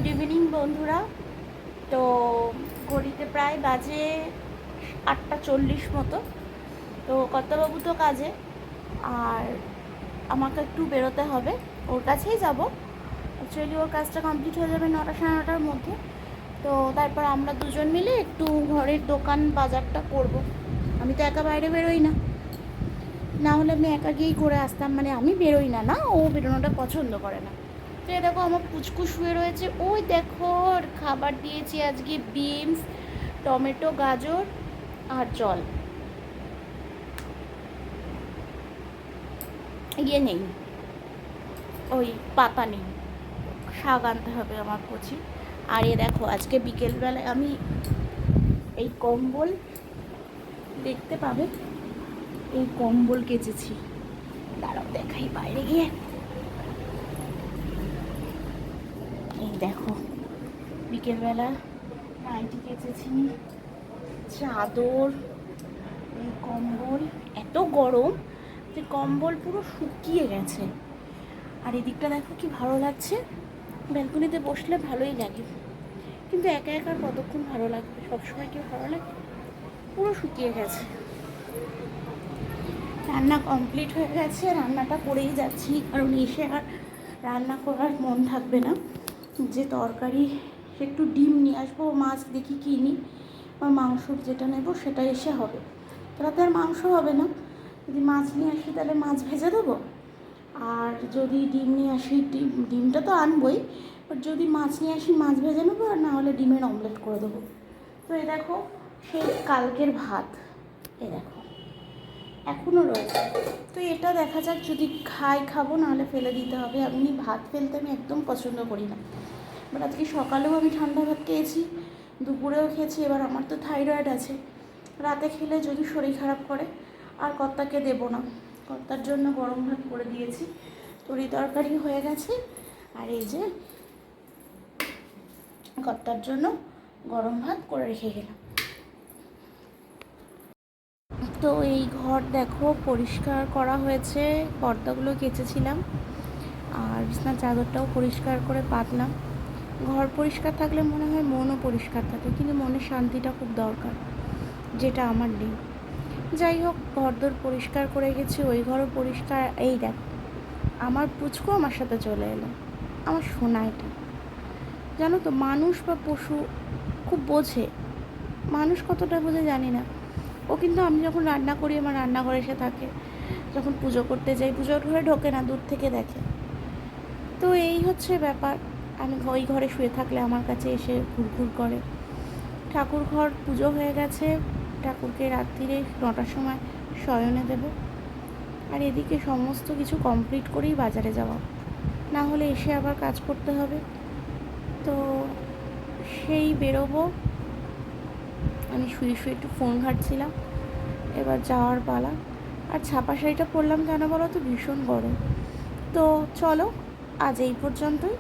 Good evening বন্ধুরা। তো ঘড়িতে প্রায় বাজে 8:40 মতো। তো কর্তাবাবু তো কাজে, আর আমাকে একটু বেরোতে হবে, ওর কাছেই যাব। অ্যাকচুয়ালি ওর কাজটা কমপ্লিট হয়ে যাবে 9টা সাড়ে 9টার মধ্যে। তো তারপর আমরা দুজন মিলে একটু ঘরের দোকান বাজারটা করব। আমি তো একা বাইরে বেরোই না, না হলে আমি একা গিয়েই করে আসতাম। মানে আমি বেরোই না, না ও বেরোনোটা পছন্দ করে না। তো এ দেখো আমার পুচকু শুয়ে রয়েছে, ওই দেখো ওর খাবার দিয়েছি আজকে বিনস, টমেটো, গাজর আর জল। ইয়ে নেই, ওই পাতা নেই, শাক আনতে হবে আমার কচি। আর এ দেখো আজকে বিকেলবেলায় আমি এই কম্বল দেখতে পাবে, এই কম্বল কেচেছি। দাঁড়াও দেখাই বাইরে গিয়ে। এই দেখো বিকেলবেলা নাইটি কেচেছি, চাদর, এই কম্বল। এত গরম যে কম্বল পুরো শুকিয়ে গেছে। আর এদিকটা দেখো কি ভালো লাগছে, ব্যালকনিতে বসলে ভালোই লাগে, কিন্তু একা একা কতক্ষণ ভালো লাগবে, সবসময় কি ভালো লাগে? পুরো শুকিয়ে গেছে। রান্না কমপ্লিট হয়ে গেছে, রান্নাটা করেই যাচ্ছি, কারণ এসে আর রান্না করার মন থাকবে না। যে তরকারি, একটু ডিম নিয়ে আসবো, মাছ দেখি কিনি, বা মাংসর যেটা নেব সেটা এসে হবে। রাতে আর মাংস হবে না, যদি মাছ নিয়ে আসি তাহলে মাছ ভেজে দেবো, আর যদি ডিম নিয়ে আসি ডিমটা তো আনবই, বাট যদি মাছ নিয়ে আসি মাছ ভেজে নেবো, আর না হলে ডিমের অমলেট করে দেবো। তো এ দেখো সেই কালকের ভাত, এ দেখো এখনও রয়েছে। তো এটা দেখা যাক, যদি খাবো, নাহলে ফেলে দিতে হবে। আমি ভাত ফেলতে আমি একদম পছন্দ করি না, বাট আজকে সকালেও আমি ঠান্ডা ভাত খেয়েছি, দুপুরেও খেয়েছি। এবার আমার তো থাইরয়েড আছে, রাতে খেলে যদি শরীর খারাপ করে, আর কর্তাকে দেবো না, কর্তার জন্য গরম ভাত করে দিয়েছি। তরি তরকারি হয়ে গেছে, আর এই যে কর্তার জন্য গরম ভাত করে রেখে গেলাম। তো এই ঘর দেখো পরিষ্কার করা হয়েছে, পর্দাগুলো কেচেছিলাম, আর বিছানার চাদরটাও পরিষ্কার করে পাতলাম। ঘর পরিষ্কার থাকলে মনে হয় মনও পরিষ্কার থাকে, কিন্তু মনের শান্তিটা খুব দরকার, যেটা আমার নেই। যাই হোক, ঘরদোর পরিষ্কার করে গেছি, ওই ঘরও পরিষ্কার। এই দেখ আমার পুচকু আমার সাথে চলে এলো, আমার সোনা। এটা জানো তো, মানুষ বা পশু খুব বোঝে, মানুষ কতটা বোঝে জানি না। ও কিন্তু আমি যখন রান্না করি আমার রান্নাঘরে এসে থাকে, যখন পুজো করতে যাই পুজোর ঘরে ঢোকে না, দূর থেকে দেখে। তো এই হচ্ছে ব্যাপার, আমি ওই ঘরে শুয়ে থাকলে আমার কাছে এসে ঘুরঘুর করে। ঠাকুর ঘর পুজো হয়ে গেছে, ঠাকুরকে রাত্রিরে 9টার সময় শয়নে দেব। আর এদিকে সমস্ত কিছু কমপ্লিট করেই বাজারে যাওয়া, না হলে এসে আবার কাজ করতে হবে। তো সেই বেরোবো। আমি শুয়ে শুয়ে একটু ফোন ঘাঁটছিলাম, এবার যাওয়ার পালা। আর ছাপা শাড়িটা পরলাম কেন বলো তো, ভীষণ গরম। তো চলো আজ এই পর্যন্তই।